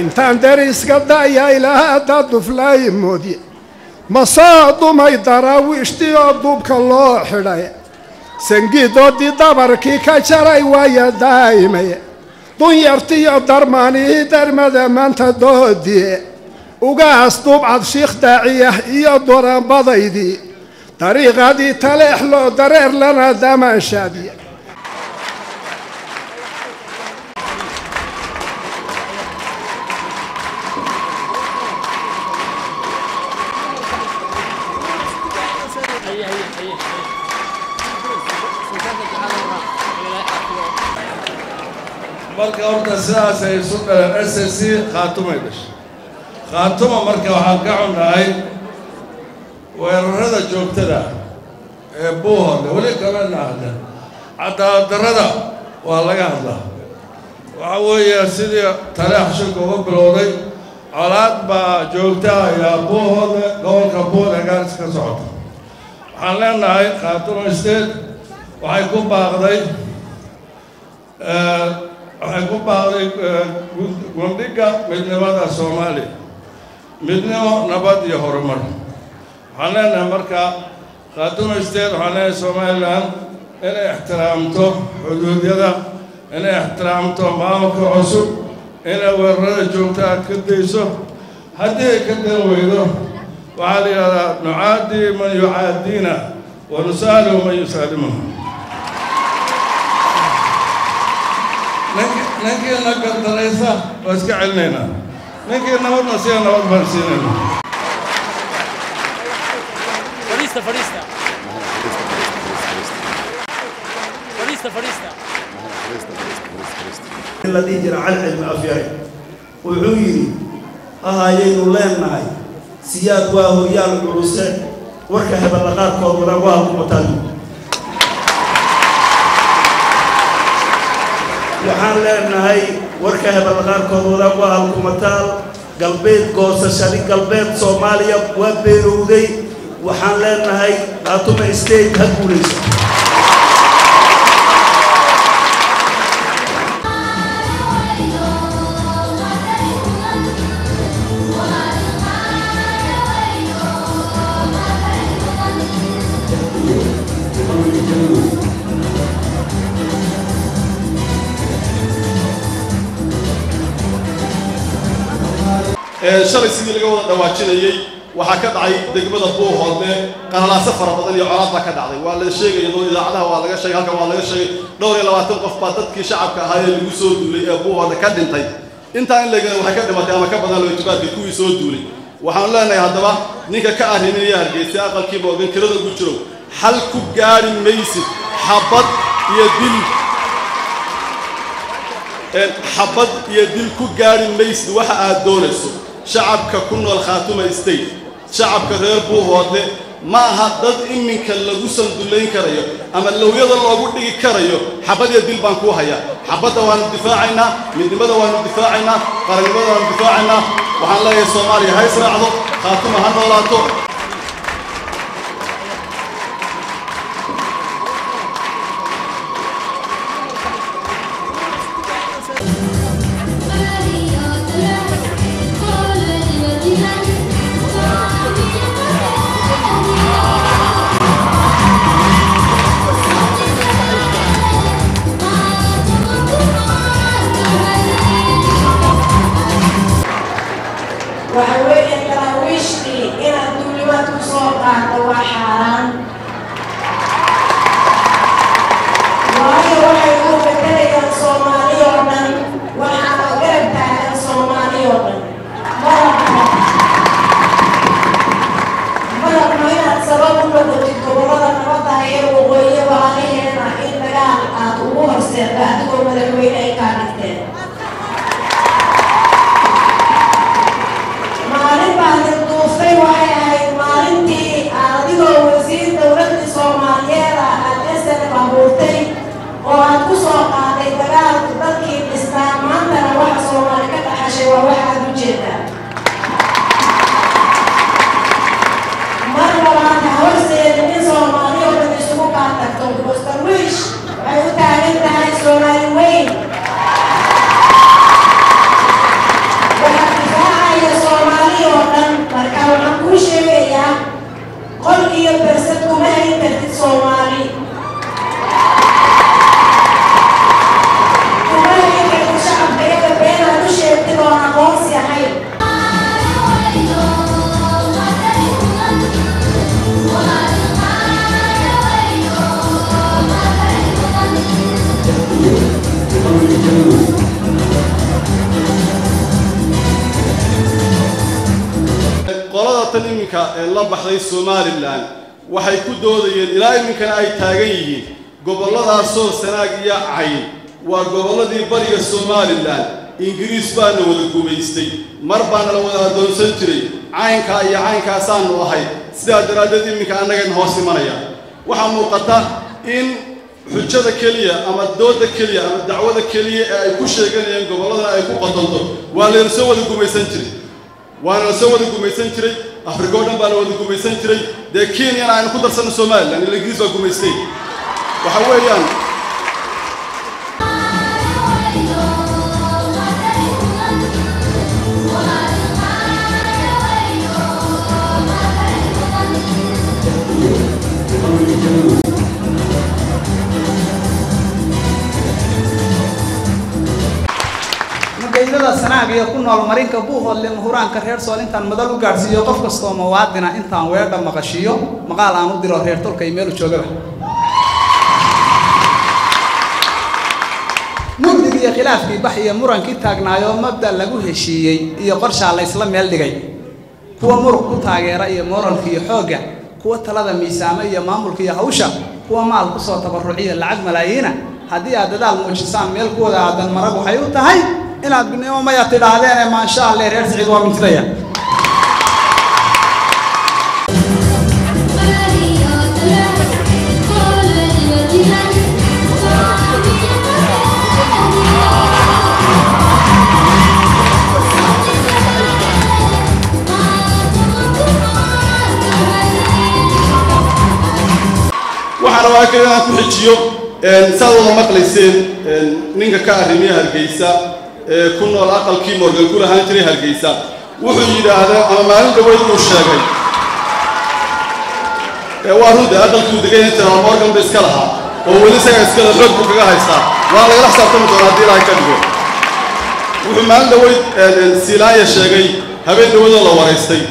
intaan deriska da'ya ilaahada duflay moodi masaadumay daraawiishtii oo duubka loo xidhay sangiidoodii dabarkii ka jaray waaya daa'imay dunyartiyo darmaanihii darmada maanta doodii ugaas duubcad shiikh daaciya iyo doranbadaydii dariiqadii taleex loo dareer lana damaashaadiye marka horta sidaas ay isu dhaleen SSC khaatumay dhashay khaatuma marka waxaan ka cunnahay weerarada joogtada ee buuhooda weli kamana hadlan cadaalad darrada waa laga hadlaa waxa weeye sidii taleex shirka uga bilowday colaad baa joogta ayaa buuhooda gobolka buuhooda gaarsi ka socota waxaan leenahay khaatuma state waxay ku baaqday gundhiga midnimada Soomaaliya midnimo nabad iyo horumar waxaan leenahay marka khaatuma state waxaan leenahay Somaliland inay ixtiraamto xuduudyada inay ixtiraamto maamulka cusub inay weerarada joogtaa ka dayso haddii ay ka dan weydo waxaa la yidhahdaa nucaadi man yucaadiina wa nusaalimu man yusaalimuhu ninkii na gardaraysa waa iska celinaynaa ninkii nabadna siya nabad baan siinaynaa الذي جرى على العلم أفياري وعويري أهايين لeenahay siyaad waa horyaan culuse warka hebelaqaadkooduna waa kumatan waxaan leenahay warka hebelaqaadkooduna waa kumataal galbeed goosashadi galbeed Soomaaliya waa beerowday waxaan leenahay khaatuma state ha guuleyso shalay sidii laga wada dhawaajinayay waxa ka dhacay degmada buuhoodne qalaalaasa fara badan iyo colaad baa ka dhacday waa la sheegay oo idaacadaha waa laga sheegay halka waa laga sheegay 22 qof baa dadkii shacabka ahaa ee lagu soo duulay ee buuhoodne ka dhintay inta in laga waxay ka dhimatay ama ka badan loo tibaadkii kuwii soo duulay waxaan leenahay haddaba ninka ka arrinaya Hargeysa aqalkiiba ogan kirada ugu jiro hal ku gaari maysid xabad iyo dil ku gaari maysid waxa aad doonayso shacabka ku nool khaatuma state shacabka reer buuhoodne ma aha dad iminka lagu sanduleyn karayo ama lawyada loogu dhigi karayo xabad iyo dil baan ku hayaa xabadda waan difaacaynaa midnimada waan difaacaynaa qarannimada waan difaacaynaa waxaan leeyahay Soomaaliya ha israacdo khaatuma ha noolaato وحوالي التراويشتي إلى الدولات وصوتها وحرام وهي يقول بكرة الصومالي ومن وحنا قربت على الصومالي ومن مرة هنا سبب الوقت الدولة نبضها هي وغير وعليها إن بقى أطوها السيرات ومدلوين أي كانت maalintii adigoo wasiirka أحزابتنا إنك لا بحضي الصومال الآن وحيكون إلى إنك أي تاجيه قبل الله صور سناجية عين وقبل دي بري الصومال الآن إنجليز بان ودكوميستي مربان لو دون سنتري عين كاسان وهاي سياد رادتي إنك أنا جن هوسي منايا وحمو قطع إن حجة كلية أما الدودة كلية أما الدعوة كلية كل شيء كان ينقل والله يكون قطنته ولا نسوي دكوميسنتري وأنا نسوي دكوميسنتري أفريقيا بان ودكوميسنتري ده كينيا أنا كنت أرسل الصومال لأن الإنجليز دكوميستي وحواليان مقيلة سنة يكون المرين كبوه اللي مهوران كرير سؤال إنت المدلو قارسيو قف كستو موادنا إنت ويرد مقاشيو مقال عنو ديرو رير تول كيميلو شوغبه مقدي خلاف في بحية مران كي تاغنايو مبدأ لغو هشيي iyo qorsha la isla meel dhigay kuwa murug ku taageera iyo moralkii xooga kuwa talada miisaama iyo maamulka iyo hawsha kuwa maal ku soo tabaruciya lacag malaayiina hadii aad dadaal muujisaan meel kooda aadan marag waxay u tahay inaad binimo ma yatidaahdeen ma sha Allah reer Saciid waa mintaya waxaan rabaa inaan ku xijiyo saadooda maqlayseen ninka ka arrimiya Hargeysa ku nool aqalkii Morgan ku lahaan jiray Hargeysa wuxuu yiraahdaa ama maalin dhaweyd uu sheegay waa runta aqalkii degan inta Morgan bes ka lahaa oo weli isaga iska xoog ku kaga haysta waa laga xisaabtami doonaa hadii la ka dhigo wuxuu maalin dhaweyd Silaaya sheegay habeen dhaweyd la wareystay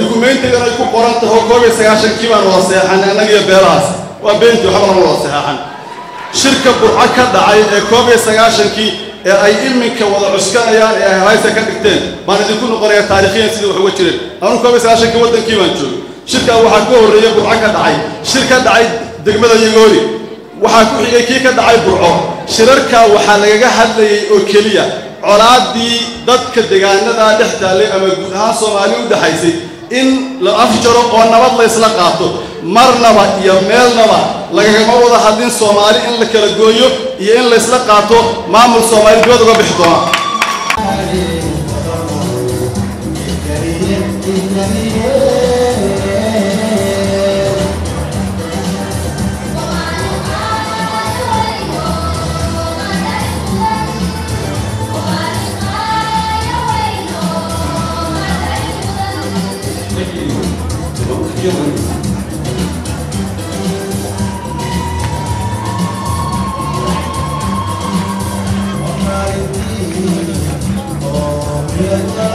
dukumeentiga ay ku qoran tahay 19 kii baan wada seexan anaga iyo beelahaas وبنت وحمر الله صحيحا شركة برعة دعاية كوبي سجاشنكي أي إمك وضع عسكري يعني هاي سكتين ما نديكون قرية تاريخية سيد وحوتشرين أنا كوبي سجاشنكي ودن كيمان شو شركة وحكوه الرجال برعة دعاية شركة دعاية دقمة يجوري وحكوه كيكة دعاية برعة شركة وحلاقة حد أوكلية عرادي ضد كدجانا ده تحتاج أما جودها صومالي ودحيسي إن لأفجروا قوانا بطل إسلاقاته مرنبا يميلنبا لكن موضة حدين صومالي إن لك الجويو إن لإسلاقاته معمول صومالي جودوا بحضوها Yeah.